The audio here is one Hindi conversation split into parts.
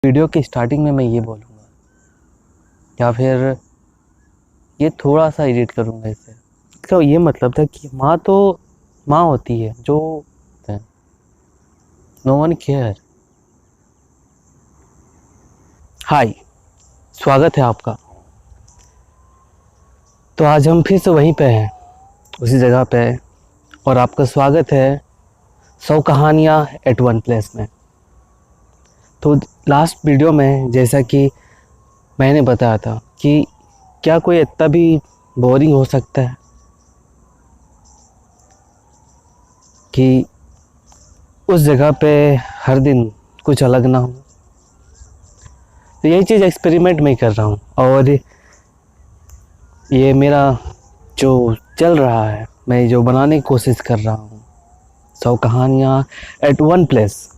वीडियो की स्टार्टिंग में मैं ये बोलूँगा या फिर ये थोड़ा सा एडिट करूँगा इसे। इसका ये मतलब था कि माँ तो माँ होती है जो नो वन केयर। हाय, स्वागत है आपका। तो आज हम फिर से वहीं पे हैं, उसी जगह पे, और आपका स्वागत है 100 कहानियाँ एट वन प्लेस में। तो लास्ट वीडियो में जैसा कि मैंने बताया था कि क्या कोई इतना भी बोरिंग हो सकता है कि उस जगह पे हर दिन कुछ अलग ना हो। तो यही चीज़ एक्सपेरिमेंट में कर रहा हूँ, और ये मेरा जो चल रहा है, मैं जो बनाने की कोशिश कर रहा हूँ 100 कहानियाँ एट वन प्लेस।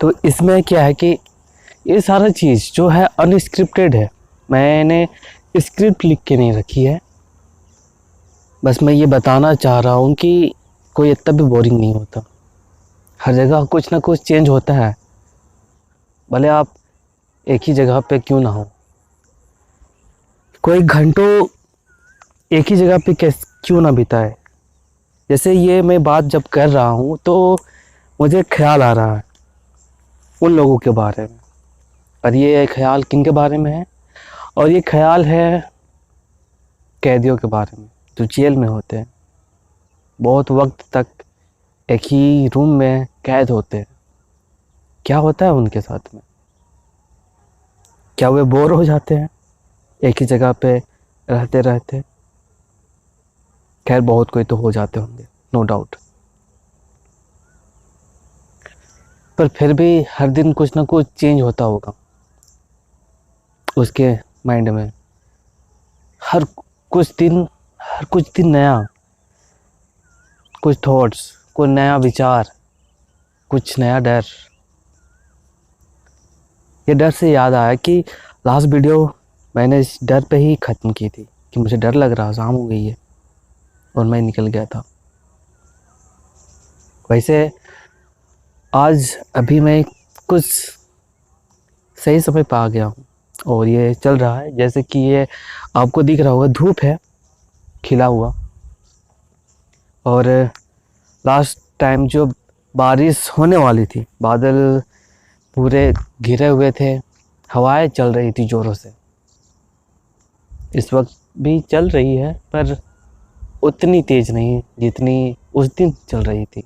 तो इसमें क्या है कि ये सारा चीज़ जो है अनस्क्रिप्टेड है। मैंने स्क्रिप्ट लिख के नहीं रखी है, बस मैं ये बताना चाह रहा हूँ कि कोई इतना भी बोरिंग नहीं होता। हर जगह कुछ ना कुछ चेंज होता है, भले आप एक ही जगह पे क्यों ना हो। कोई घंटों एक ही जगह पे क्यों ना बिताए। जैसे ये मैं बात जब कर रहा हूँ तो मुझे ख्याल आ रहा है उन लोगों के बारे में, और ये ख्याल किन के बारे में है, और ये ख्याल है कैदियों के बारे में जो जेल में होते हैं, बहुत वक्त तक एक ही रूम में कैद होते हैं। क्या होता है उनके साथ में? क्या वे बोर हो जाते हैं एक ही जगह पे रहते रहते? खैर, बहुत कोई तो हो जाते होंगे, नो डाउट। पर फिर भी हर दिन कुछ ना कुछ चेंज होता होगा उसके माइंड में। हर कुछ दिन नया, कुछ थॉट्स, कोई नया विचार, कुछ नया डर। ये डर से याद आया कि लास्ट वीडियो मैंने इस डर पे ही ख़त्म की थी कि मुझे डर लग रहा, शाम हो गई है और मैं निकल गया था। वैसे आज अभी मैं कुछ सही समय पे आ गया हूँ, और ये चल रहा है जैसे कि ये आपको दिख रहा होगा, धूप है खिला हुआ। और लास्ट टाइम जो बारिश होने वाली थी, बादल पूरे घिरे हुए थे, हवाएं चल रही थी ज़ोरों से। इस वक्त भी चल रही है, पर उतनी तेज़ नहीं जितनी उस दिन चल रही थी।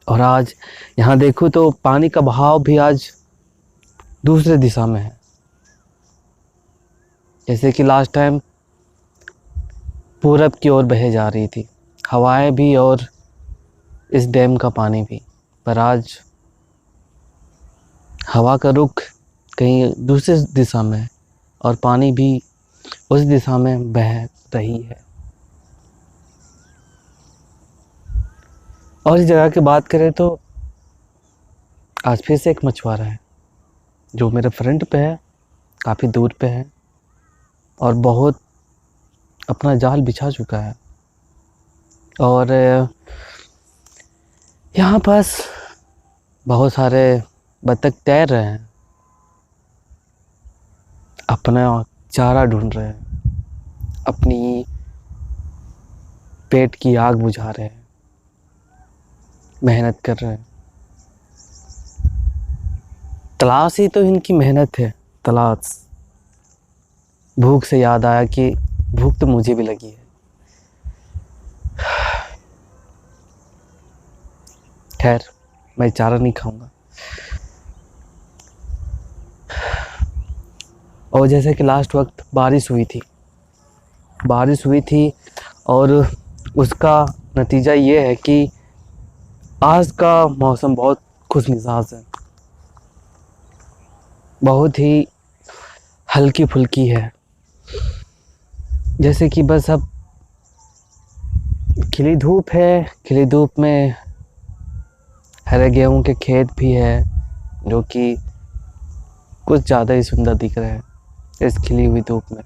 और आज यहाँ देखूँ तो पानी का बहाव भी आज दूसरे दिशा में है। जैसे कि लास्ट टाइम पूरब की ओर बहे जा रही थी हवाएं भी और इस डैम का पानी भी, पर आज हवा का रुख कहीं दूसरे दिशा में है और पानी भी उस दिशा में बह रही है। और इस जगह की बात करें तो आज फिर से एक मछुआरा है जो मेरे फ्रंट पे है, काफ़ी दूर पे है, और बहुत अपना जाल बिछा चुका है। और यहाँ पास बहुत सारे बत्तख तैर रहे हैं, अपना चारा ढूंढ रहे हैं, अपनी पेट की आग बुझा रहे हैं, मेहनत कर रहे हैं। तलाश ही तो इनकी मेहनत है, तलाश। भूख से याद आया कि भूख तो मुझे भी लगी है। खैर, मैं चारा नहीं खाऊंगा। और जैसे कि लास्ट वक्त बारिश हुई थी, और उसका नतीजा ये है कि आज का मौसम बहुत खुशमिजाज है, बहुत ही हल्की फुल्की है। जैसे कि बस अब खिली धूप है, खिली धूप में हरे गेहूं के खेत भी है जो कि कुछ ज़्यादा ही सुंदर दिख रहे हैं इस खिली हुई धूप में।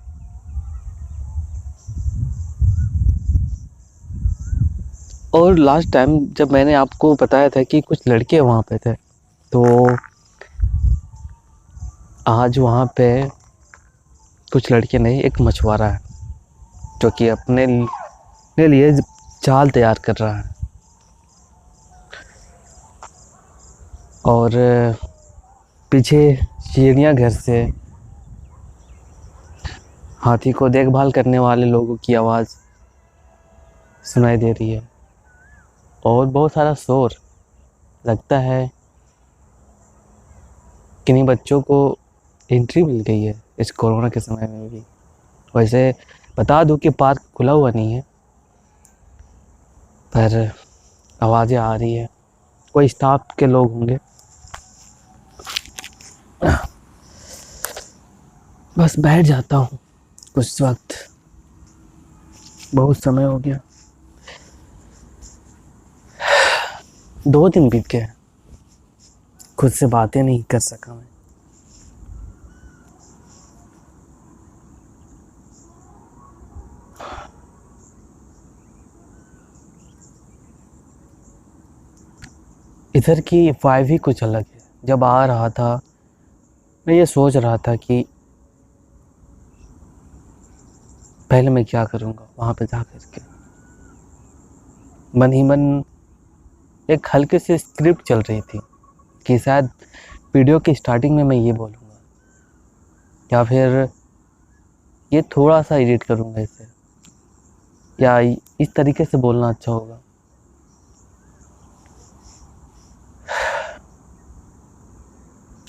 और लास्ट टाइम जब मैंने आपको बताया था कि कुछ लड़के वहाँ पे थे, तो आज वहाँ पे कुछ लड़के नहीं, एक मछुआरा है जो कि अपने लिए जाल तैयार कर रहा है। और पीछे चिड़ियाघर से हाथी को देखभाल करने वाले लोगों की आवाज़ सुनाई दे रही है और बहुत सारा शोर। लगता है किन्हीं बच्चों को एंट्री मिल गई है इस कोरोना के समय में भी। वैसे बता दूं कि पार्क खुला हुआ नहीं है, पर आवाज़ें आ रही है, कोई स्टाफ के लोग होंगे। बस बैठ जाता हूँ कुछ वक्त, बहुत समय हो गया, 2 दिन बीत गए, खुद से बातें नहीं कर सका मैं। इधर की वाइब ही कुछ अलग है। जब आ रहा था मैं ये सोच रहा था कि पहले मैं क्या करूँगा वहाँ पे जा कर के। मन ही मन एक हल्की सी स्क्रिप्ट चल रही थी कि शायद वीडियो की स्टार्टिंग में मैं ये बोलूँगा, या फिर ये थोड़ा सा एडिट करूँगा इसे, या इस तरीके से बोलना अच्छा होगा।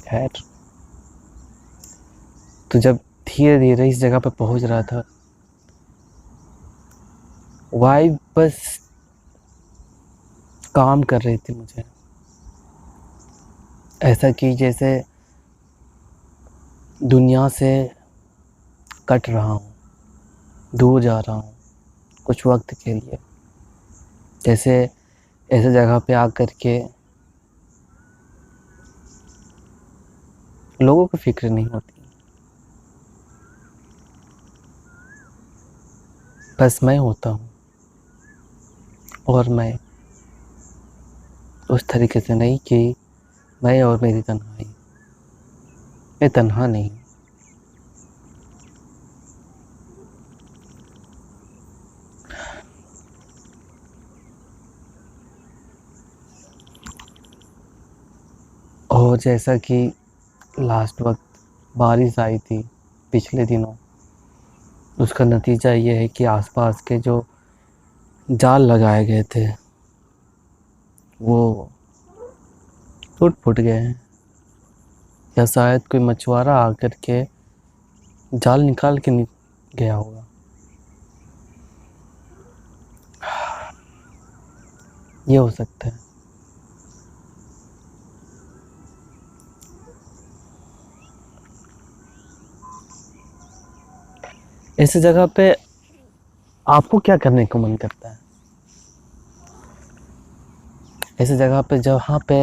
खैर, तो जब धीरे धीरे इस जगह पे पहुँच रहा था, वाइब बस काम कर रही थी मुझे। ऐसा कि जैसे दुनिया से कट रहा हूँ, दूर जा रहा हूँ कुछ वक्त के लिए। जैसे ऐसे जगह पे आकर के लोगों को फिक्र नहीं होती, बस मैं होता हूँ। और मैं उस तरीके से नहीं कि मैं और मेरी तन्हाई, मैं तन्हा नहीं। और जैसा कि लास्ट वक्त बारिश आई थी पिछले दिनों, उसका नतीजा ये है कि आसपास के जो जाल लगाए गए थे वो टूट फूट गए हैं, या शायद कोई मछुआरा आकर के जाल निकाल के गया होगा। ये हो सकता है। ऐसी जगह पे आपको क्या करने को मन करता है? ऐसी जगह पे जहाँ पे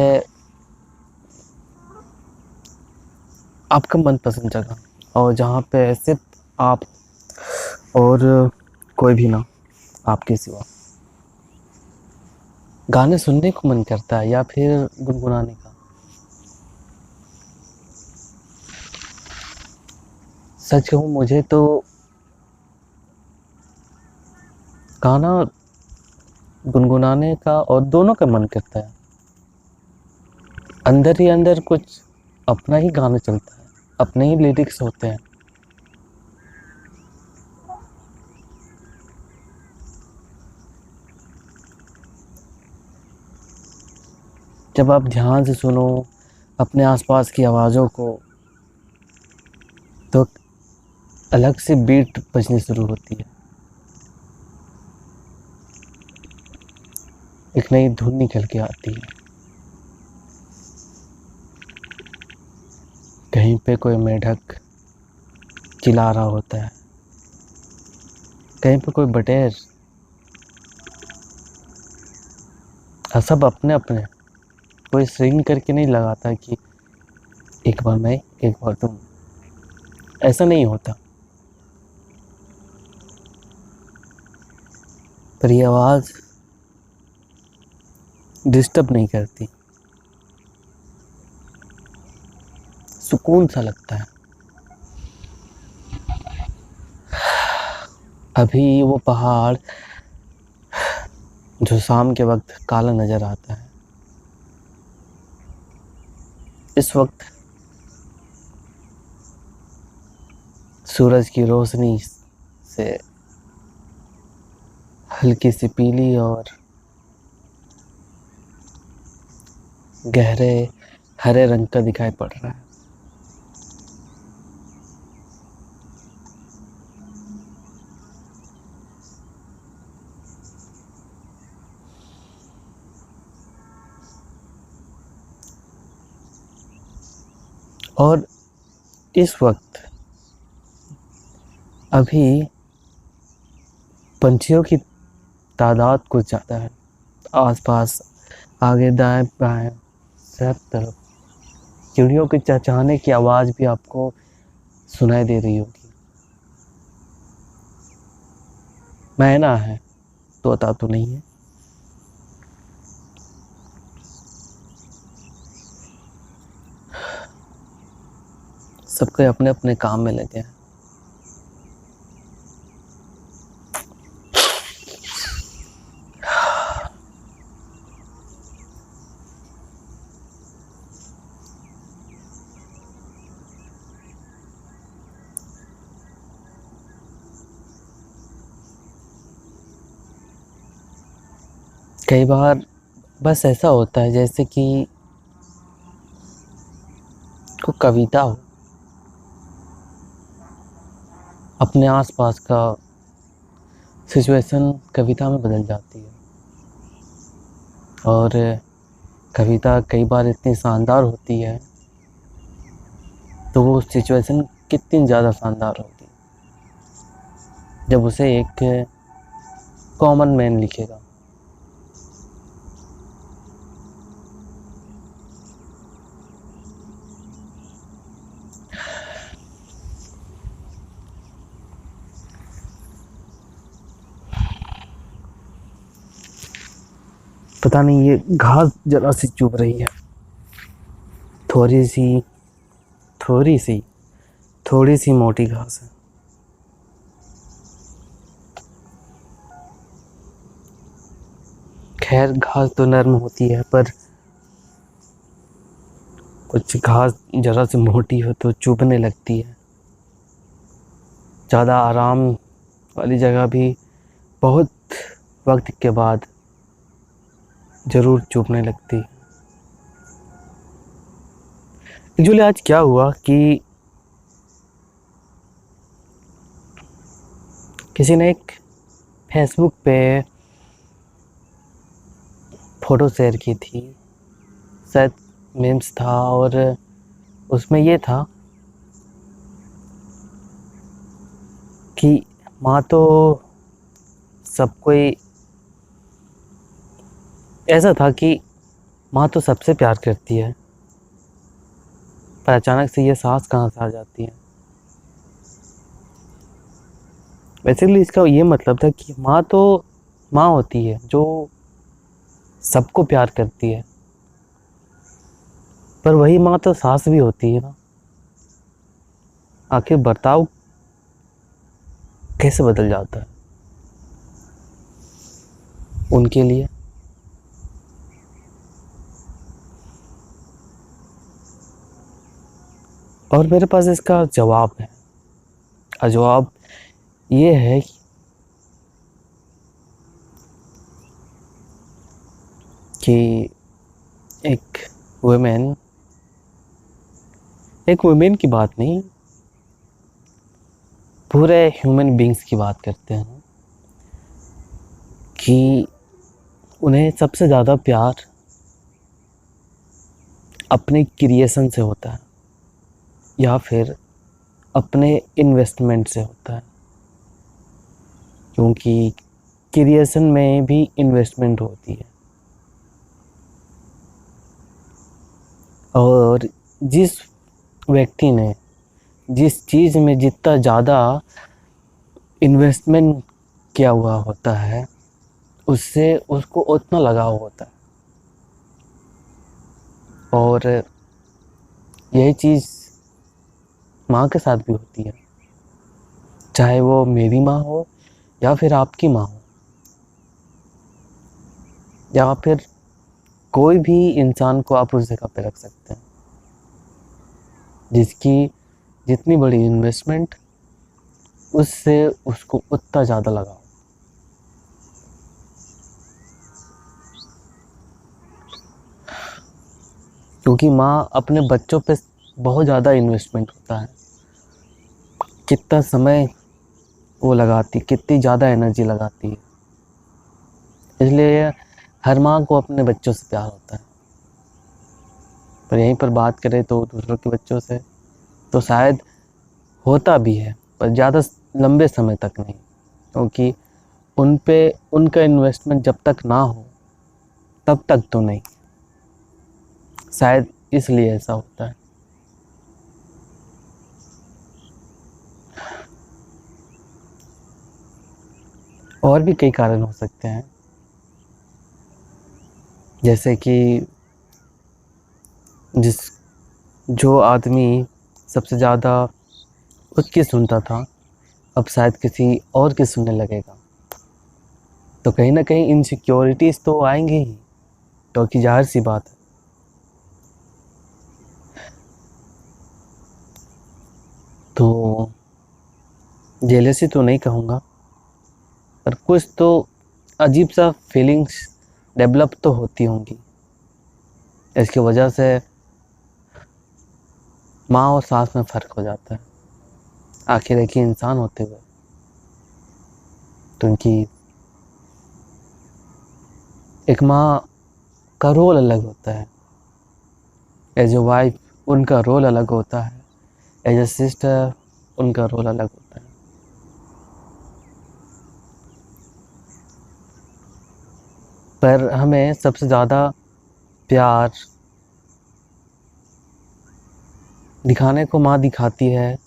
आपका मनपसंद जगह और जहाँ पे सिर्फ आप और कोई भी ना, आपके सिवा। गाने सुनने को मन करता है या फिर गुनगुनाने का? सच कहूँ मुझे तो गाना गुनगुनाने का और दोनों का मन करता है। अंदर ही अंदर कुछ अपना ही गाना चलता है, अपने ही लिरिक्स होते हैं। जब आप ध्यान से सुनो अपने आसपास की आवाज़ों को, तो अलग से बीट बजनी शुरू होती है, एक नई धुन निकल के आती है। कहीं पे कोई मेढक चिल्ला रहा होता है, कहीं पे कोई बटेर, और सब अपने अपने, कोई स्विंग करके नहीं लगाता कि एक बार मैं एक बार तुम। ऐसा नहीं होता। पर ये आवाज़ डिस्टर्ब नहीं करती, सुकून सा लगता है। अभी वो पहाड़ जो शाम के वक्त काला नज़र आता है, इस वक्त सूरज की रोशनी से हल्की सी पीली और गहरे हरे रंग का दिखाई पड़ रहा है। और इस वक्त अभी पंछियों की तादाद कुछ ज़्यादा है। आसपास आगे दाएं बाएं सब तरफ चिड़ियों के चहचहाने की आवाज़ भी आपको सुनाई दे रही होगी। मैना है, तोता तो नहीं है। सबके अपने अपने काम में लगे हैं। कई बार बस ऐसा होता है जैसे कि कोई कविता हो, अपने आसपास का सिचुएशन कविता में बदल जाती है। और कविता कई बार इतनी शानदार होती है तो वो सिचुएशन कितनी ज़्यादा शानदार होती है जब उसे एक कॉमन मैन लिखेगा। पता नहीं ये घास जरा सी चुभ रही है, थोड़ी सी मोटी घास है। खैर घास तो नरम होती है, पर कुछ घास जरा सी मोटी हो तो चुभने लगती है। ज़्यादा आराम वाली जगह भी बहुत वक्त के बाद ज़रूर चुभने लगती है। एक्चुअली आज क्या हुआ कि किसी ने एक फेसबुक पे फ़ोटो शेयर की थी, शायद मीम्स था, और उसमें ये था कि माँ तो सब कोई, ऐसा था कि माँ तो सबसे प्यार करती है, पर अचानक से ये सांस कहाँ से आ जाती है। बेसिकली इसका ये मतलब था कि माँ तो माँ होती है जो सबको प्यार करती है, पर वही माँ तो सास भी होती है ना। आखिर बर्ताव कैसे बदल जाता है उनके लिए। और मेरे पास इसका जवाब है, और जवाब ये है कि एक वुमेन की बात नहीं, पूरे ह्यूमन बीइंग्स की बात करते हैं कि उन्हें सबसे ज़्यादा प्यार अपने क्रिएशन से होता है या फिर अपने इन्वेस्टमेंट से होता है, क्योंकि क्रिएशन में भी इन्वेस्टमेंट होती है। और जिस व्यक्ति ने जिस चीज़ में जितना ज़्यादा इन्वेस्टमेंट किया हुआ होता है, उससे उसको उतना लगाव होता है। और यही चीज़ माँ के साथ भी होती है, चाहे वो मेरी माँ हो या फिर आपकी माँ हो या फिर कोई भी इंसान को आप उस जगह पे रख सकते हैं जिसकी जितनी बड़ी इन्वेस्टमेंट उससे उसको उतना ज़्यादा लगाओ। क्योंकि माँ अपने बच्चों पे बहुत ज़्यादा इन्वेस्टमेंट होता है, कितना समय वो लगाती, कितनी ज़्यादा एनर्जी लगाती है, इसलिए हर माँ को अपने बच्चों से प्यार होता है। पर यहीं पर बात करें तो दूसरों के बच्चों से तो शायद होता भी है, पर ज़्यादा लंबे समय तक नहीं, क्योंकि उन पे उनका इन्वेस्टमेंट जब तक ना हो तब तक तो नहीं, शायद इसलिए ऐसा होता है। और भी कई कारण हो सकते हैं, जैसे कि जो आदमी सबसे ज़्यादा उसकी सुनता था अब शायद किसी और की सुनने लगेगा, तो कहीं ना कहीं इनसिक्योरिटीज़ तो आएंगी ही, क्योंकि जाहिर सी बात है। तो जेलसी तो नहीं कहूँगा, पर कुछ तो अजीब सा फीलिंग्स डेवलप तो होती होंगी। इसकी वजह से माँ और सास में फ़र्क हो जाता है। आखिर एक ही इंसान होते हुए तो उनकी एक माँ का रोल अलग होता है, एज ए वाइफ उनका रोल अलग होता है, एज ए सिस्टर उनका रोल अलग होता है। पर हमें सबसे ज़्यादा प्यार दिखाने को माँ दिखाती है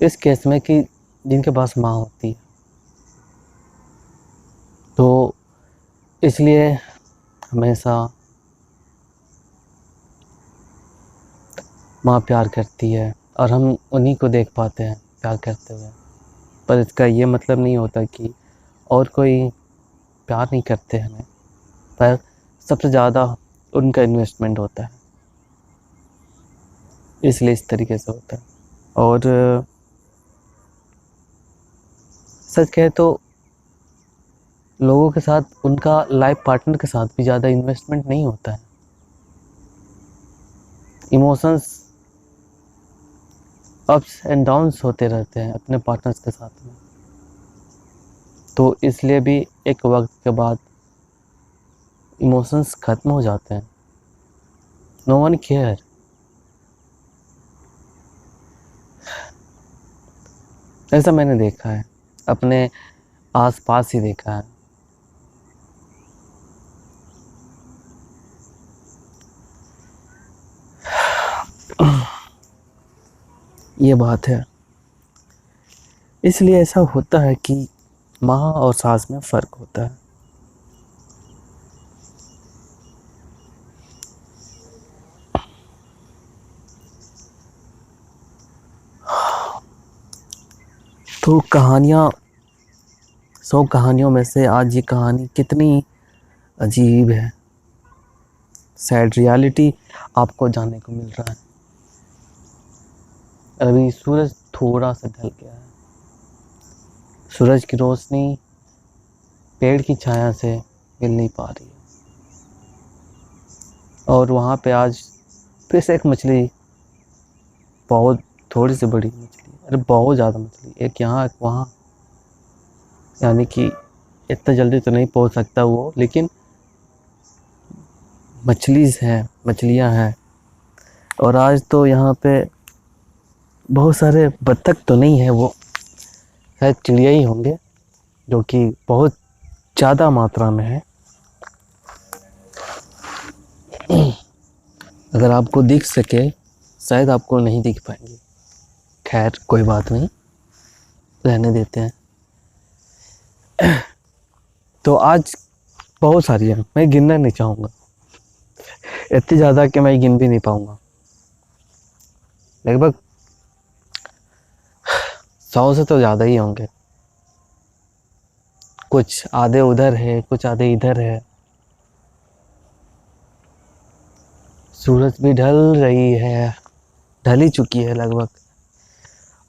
इस केस में कि जिनके पास माँ होती है, तो इसलिए हमेशा माँ प्यार करती है और हम उन्हीं को देख पाते हैं प्यार करते हुए। पर इसका ये मतलब नहीं होता कि और कोई प्यार नहीं करते हमें, पर सबसे ज़्यादा उनका इन्वेस्टमेंट होता है, इसलिए इस तरीके से होता है। और सच कहे तो लोगों के साथ उनका लाइफ पार्टनर के साथ भी ज़्यादा इन्वेस्टमेंट नहीं होता है। इमोशंस अप्स एंड डाउन्स होते रहते हैं अपने पार्टनर्स के साथ में, तो इसलिए भी एक वक्त के बाद इमोशंस ख़त्म हो जाते हैं। No one care. ऐसा मैंने देखा है, अपने आसपास ही देखा है। ये बात है, इसलिए ऐसा होता है कि माँ और सास में फ़र्क होता है। तो कहानियाँ, 100 कहानियों में से आज ये कहानी कितनी अजीब है, सैड रियलिटी आपको जानने को मिल रहा है। अभी सूरज थोड़ा सा ढल गया है, सूरज की रोशनी पेड़ की छाया से मिल नहीं पा रही है, और वहाँ पे आज फिर से एक मछली, बहुत थोड़ी सी बड़ी मछली, अरे बहुत ज़्यादा मछली, एक यहाँ एक वहाँ, यानी कि इतना जल्दी तो नहीं पहुँच सकता वो, लेकिन मछलियाँ हैं। और आज तो यहाँ पे बहुत सारे बत्तख तो नहीं है, वो शायद चिड़िया ही होंगे, जो कि बहुत ज़्यादा मात्रा में है। अगर आपको दिख सके, शायद आपको नहीं दिख पाएंगे, खैर कोई बात नहीं, रहने देते हैं। तो आज बहुत सारी है, मैं गिनना नहीं चाहूँगा, इतनी ज़्यादा कि मैं गिन भी नहीं पाऊँगा। लगभग 100 से तो ज़्यादा ही होंगे। कुछ आधे उधर है, कुछ आधे इधर है। सूरज भी ढल रही है, ढल ही चुकी है लगभग,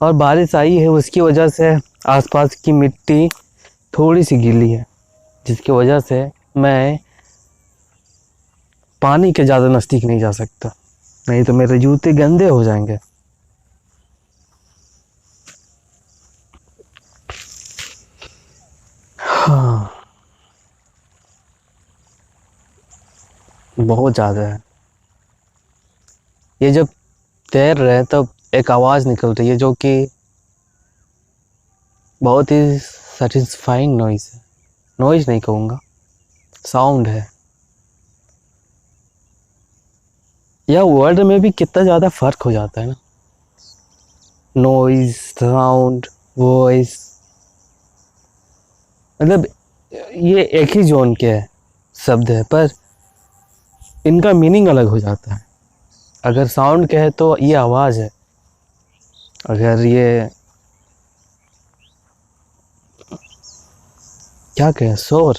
और बारिश आई है, उसकी वजह से आसपास की मिट्टी थोड़ी सी गीली है, जिसकी वजह से मैं पानी के ज़्यादा नज़दीक नहीं जा सकता, नहीं तो मेरे जूते गंदे हो जाएंगे। हाँ, बहुत ज़्यादा है। ये जब तैर रहे हैं तब एक आवाज़ निकल रही है जो कि बहुत ही सेटिस्फाइंग नॉइज़ है। नॉइज़ नहीं कहूँगा, साउंड है। यह वर्ड में भी कितना ज़्यादा फ़र्क हो जाता है ना, नॉइज़, साउंड, वॉइस, मतलब ये एक ही जोन के शब्द है, पर इनका मीनिंग अलग हो जाता है। अगर साउंड कहे तो ये आवाज़ है, अगर ये क्या कहें, शोर,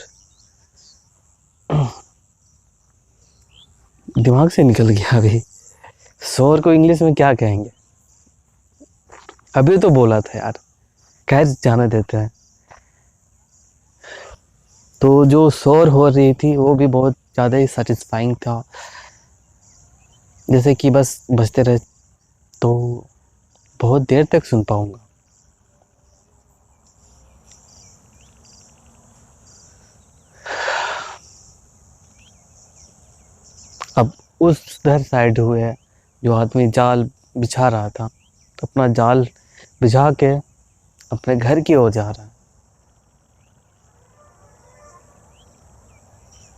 दिमाग से निकल गया अभी। शोर को इंग्लिश में क्या कहेंगे, अभी तो बोला था यार, खैर जाने देते हैं। तो जो शोर हो रही थी वो भी बहुत ज़्यादा ही सेटिस्फाइंग था, जैसे कि बस बजते रहे तो बहुत देर तक सुन पाऊँगा। अब उस उधर साइड हुए जो आदमी जाल बिछा रहा था, अपना जाल बिछा के अपने घर की ओर जा रहा है,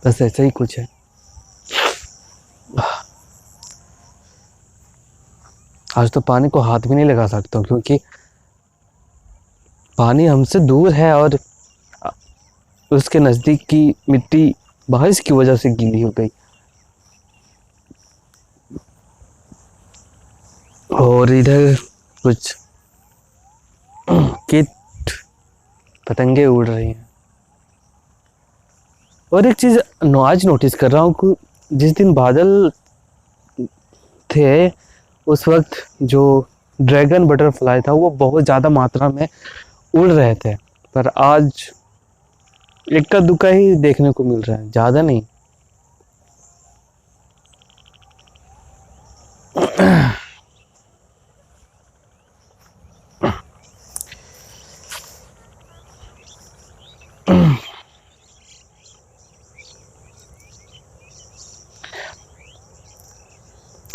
बस ऐसा ही कुछ है। आज तो पानी को हाथ भी नहीं लगा सकता हूँ, क्योंकि पानी हमसे दूर है और उसके नज़दीक की मिट्टी बारिश की वजह से गीली हो गई, और इधर कुछ कीट पतंगे उड़ रही हैं। और एक चीज़ आज नोटिस कर रहा हूँ कि जिस दिन बादल थे उस वक्त जो ड्रैगन बटरफ्लाई था वो बहुत ज़्यादा मात्रा में उड़ रहे थे, पर आज इक्का दुक्का ही देखने को मिल रहा है, ज़्यादा नहीं।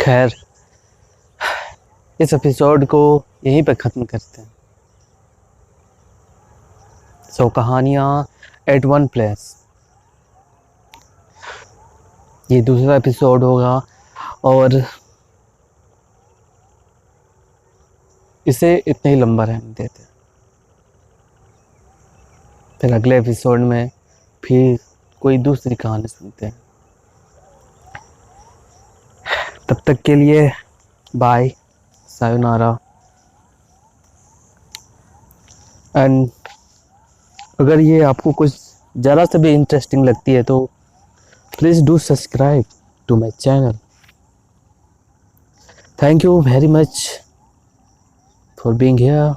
खैर, इस एपिसोड को यहीं पे ख़त्म करते हैं। सो कहानियाँ एट वन प्लेस, ये दूसरा एपिसोड होगा, और इसे इतना ही लंबा रहने देते हैं। फिर अगले एपिसोड में फिर कोई दूसरी कहानी सुनते हैं। तब तक के लिए बाय, सायोनारा। एंड अगर ये आपको कुछ ज़रा से भी इंटरेस्टिंग लगती है तो please do subscribe to my channel. Thank you very much for being here.